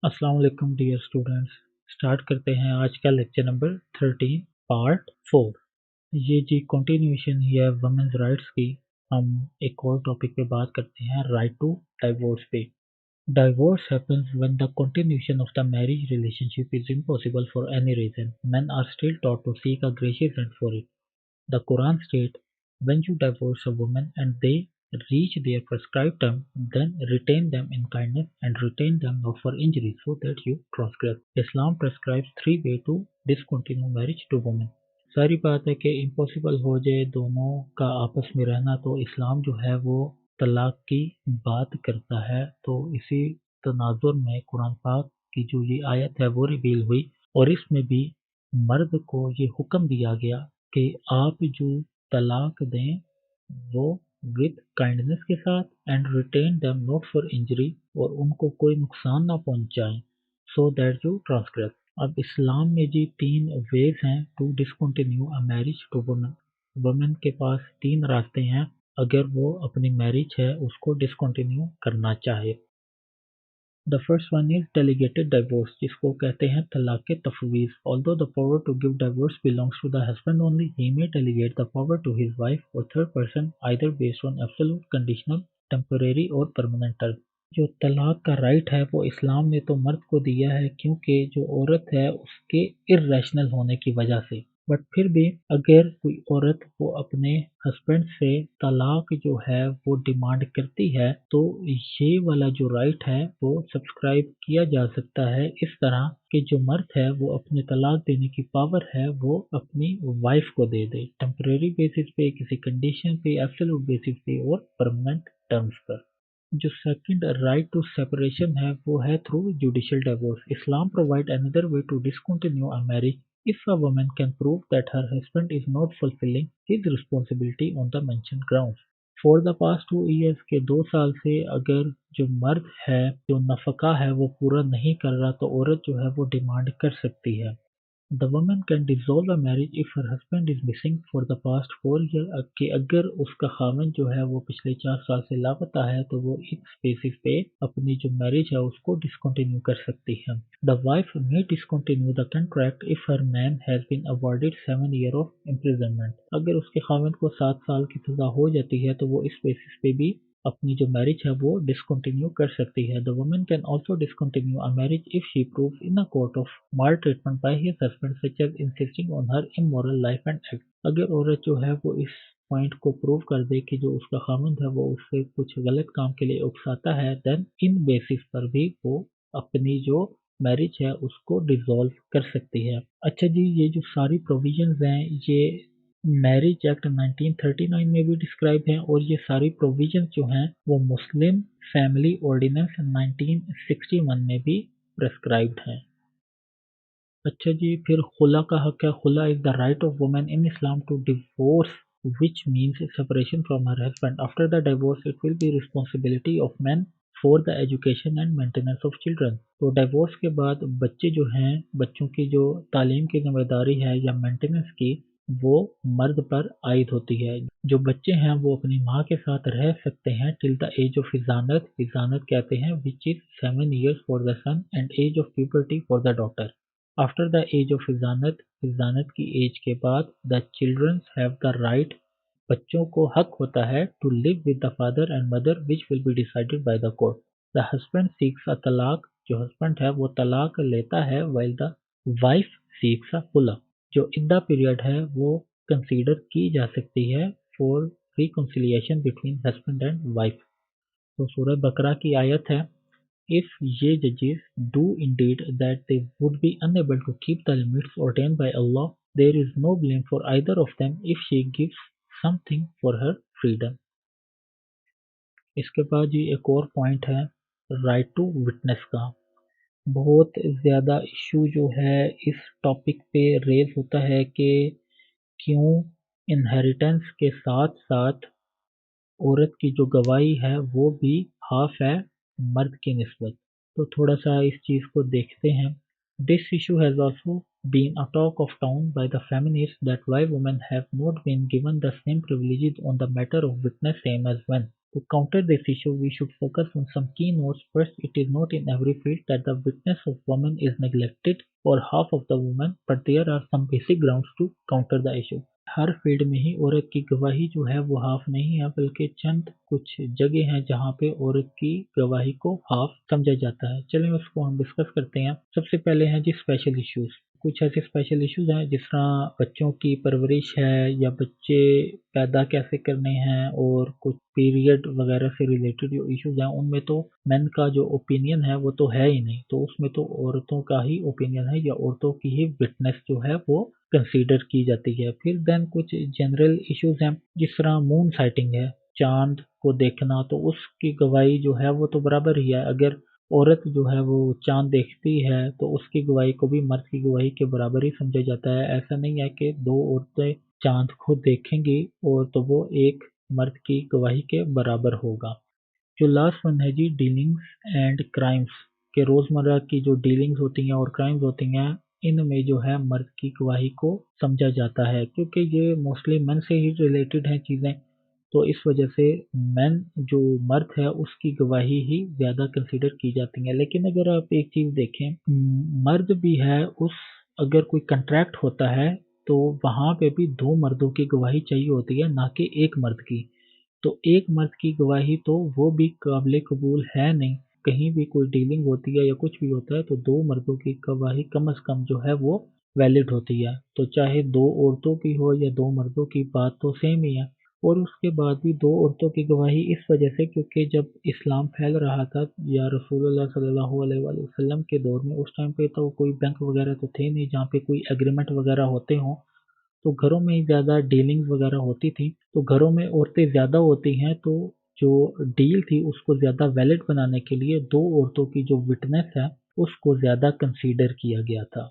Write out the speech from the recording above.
अस्सलाम वालेकुम dear students. Start करते हैं आज का लेक्चर नंबर 13 पार्ट 4। ये जी कंटिन्यूएशन ही है वुमेन्स राइट्स की। हम एक और टॉपिक पे बात करते हैं, राइट टू डाइवोर्स पे। Divorce happens when the continuation of the marriage relationship is impossible for any reason. Men are still taught to seek a gracious end for it. The Quran states, when you divorce a woman and they reach their prescribed term, then retain them in kindness and retain them not for injury so that you transgress. Islam prescribes three ways to discontinue marriage to women. सारी बात है कि impossible हो जाए दोनों का आपस में रहना, तो इस्लाम जो है वो तलाक की बात करता है। तो इसी तनाजुर में कुरान पाक की जो ये आयत है वो रिवील हुई, और इसमें भी मर्द को ये हुक्म दिया गया कि आप जो तलाक दें वो विद काइंडनेस के साथ, and retain them not for injury, और उनको कोई नुकसान ना पहुंचाएं, सो दैट यू ट्रांसग्रेस। अब इस्लाम में जी तीन वेज हैं to discontinue a marriage to women. Women के पास तीन रास्ते हैं अगर वो अपनी मैरिज है उसको डिसकंटिन्यू करना चाहे। The first one is delegated divorce, जिसको कहते हैं तलाक तफवीज़। Although the power to give divorce belongs to the husband only, he may delegate the power to his wife or third person either based on absolute, conditional, temporary और permanent term। जो तलाक का right है वो इस्लाम ने तो मर्द को दिया है, क्योंकि जो औरत है उसके इर्रेशनल होने की वजह से। बट फिर भी अगर कोई औरत वो अपने हस्बैंड से तलाक जो है वो डिमांड करती है, तो ये वाला जो राइट है वो सब्सक्राइब किया जा सकता है इस तरह कि जो मर्द है वो अपने तलाक देने की पावर है वो अपनी वाइफ को दे दे, टेम्परेरी बेसिस पे, किसी कंडीशन पे, एब्सोल्यूट बेसिस पे और परमानेंट टर्म्स पर। जो सेकंड राइट टू सेपरेशन है वो है through judicial divorce. Islam provide another way to discontinue a marriage if a woman can prove that her husband is not fulfilling his responsibility on the mentioned grounds. For the past 2 years के 2 साल से अगर जो मर्द है जो नफका है वो पूरा नहीं कर रहा, तो औरत जो है वो डिमांड कर सकती है। The woman can dissolve a marriage if her husband is missing for the past 4 years, कि अगर उसका खामन जो है वो पिछले 4 साल से लापता है तो वो इस बेसिस पे अपनी जो मैरिज है उसको डिसकंटिन्यू कर सकती है। The wife may discontinue the contract if her man has been awarded 7 years of imprisonment. अगर उसके खामन को 7 साल की सजा हो जाती है तो वो इस बेसिस पे भी अपनी जो मैरिज है वो डिसकंटिन्यू कर सकती है। The woman can also discontinue a marriage if she proves in a court of maltreatment by his husband such as insisting on her immoral life and act. अगर औरत जो है वो इस पॉइंट को प्रूव कर दे कि जो उसका खामंद है वो उससे कुछ गलत काम के लिए उकसाता है, देन इन बेसिस पर भी वो अपनी जो मैरिज है उसको डिसॉल्व कर सकती है। अच्छा जी, ये जो सारी प्रोविजंस हैं ये मैरिज एक्ट 1939 में भी डिस्क्राइब हैं, और ये सारी प्रोविजंस जो हैं वो मुस्लिम फैमिली ऑर्डिनेंस 1961 में भी प्रेस्क्राइब्ड हैं। अच्छा जी, फिर खुला का हक है। खुला is the right of women in Islam to divorce which means separation from her husband. After the divorce, it will be responsibility of men for the education and maintenance of children. तो divorce के बाद बच्चे जो हैं, बच्चों की जो तालीम की जिम्मेदारी है या मेंटेनेंस की, वो मर्द पर आयद होती है। जो बच्चे हैं वो अपनी माँ के साथ रह सकते हैं टिल द एज ऑफ हिजानत। हिजानत कहते हैं which is 7 years for the son and age of puberty for the daughter. After the age of हिजानत, हिजानत की एज के बाद, the children have the right, बच्चों को हक होता है to live with the father and mother which will be decided by the court. The husband seeks a तलाक, जो हस्बैंड है वो तलाक लेता है, वाइल द वाइफ सीक्स अ खुला। जो इद्दा पीरियड है वो कंसीडर की जा सकती है for reconciliation between husband and wife. तो सूरह बकरा की आयत है, if ye judges do indeed that they would be unable to keep the limits ordained by Allah, there is no blame for either of them if she gives something for her freedom. इसके बाद ये एक और point है right to witness का। बहुत ज़्यादा issue जो है इस टॉपिक पे रेज होता है कि क्यों इनहेरिटेंस के साथ साथ औरत की जो गवाही है वो भी हाफ है मर्द की निस्बत। तो थोड़ा सा इस चीज़ को देखते हैं। This issue has also been a talk of town by the feminists that why women have not been given the same privileges on the matter of witness same as men. To counter this issue, we should focus on some key notes. First, it is not in every field that the witness of women is neglected or half of the women, but there are some basic grounds to counter the issue. Her field में ही औरत की गवाही जो है वो half नहीं है, बल्कि चंद कुछ जगह हैं जहाँ पे औरत की गवाही को हाफ समझा जाता है। चलिए उसको हम डिस्कस करते हैं। सबसे पहले हैं जी स्पेशल इश्यूज। कुछ ऐसे स्पेशल इश्यूज हैं जिस तरह बच्चों की परवरिश है या बच्चे पैदा कैसे करने हैं और कुछ पीरियड वगैरह से रिलेटेड जो इश्यूज हैं उनमें तो मेन का जो ओपिनियन है वो तो है ही नहीं, तो उसमें तो औरतों का ही ओपिनियन है या औरतों की ही विटनेस जो है वो कंसीडर की जाती है। फिर देन कुछ जनरल इश्यूज हैं जिस तरह मून साइटिंग है, चांद को देखना, तो उसकी गवाही जो है वो तो बराबर ही है। अगर औरत जो है वो चांद देखती है तो उसकी गवाही को भी मर्द की गवाही के बराबर ही समझा जाता है। ऐसा नहीं है कि दो औरतें चांद को देखेंगी और तो वो एक मर्द की गवाही के बराबर होगा। जो लास्ट वन है जी डीलिंग्स एंड क्राइम्स, के रोज़मर्रा की जो डीलिंग्स होती हैं और क्राइम्स होती हैं इनमें जो है मर्द की गवाही को समझा जाता है, क्योंकि ये मोस्टली मेन से ही रिलेटेड हैं चीज़ें, तो इस वजह से मेन जो मर्द है उसकी गवाही ही ज़्यादा कंसीडर की जाती है। लेकिन अगर आप एक चीज़ देखें, मर्द भी है उस अगर कोई कंट्रैक्ट होता है तो वहाँ पे भी दो मर्दों की गवाही चाहिए होती है, ना कि एक मर्द की। तो एक मर्द की गवाही तो वो भी काबिल कबूल है नहीं। कहीं भी कोई डीलिंग होती है या कुछ भी होता है तो दो मर्दों की गवाही कम से कम जो है वो वैलिड होती है। तो चाहे दो औरतों की हो या दो मर्दों की, बात तो सेम ही है। और उसके बाद भी दो औरतों की गवाही इस वजह से क्योंकि जब इस्लाम फैल रहा था या रसूलुल्लाह सल्लल्लाहु अलैहि वसल्लम के दौर में, उस टाइम पे तो कोई बैंक वगैरह तो थे नहीं जहाँ पे कोई एग्रीमेंट वगैरह होते हों, तो घरों में ही ज़्यादा डीलिंग्स वगैरह होती थी। तो घरों में औरतें ज़्यादा होती हैं तो जो डील थी उसको ज़्यादा वैलिड बनाने के लिए दो औरतों की जो विटनेस है उसको ज़्यादा कंसीडर किया गया था।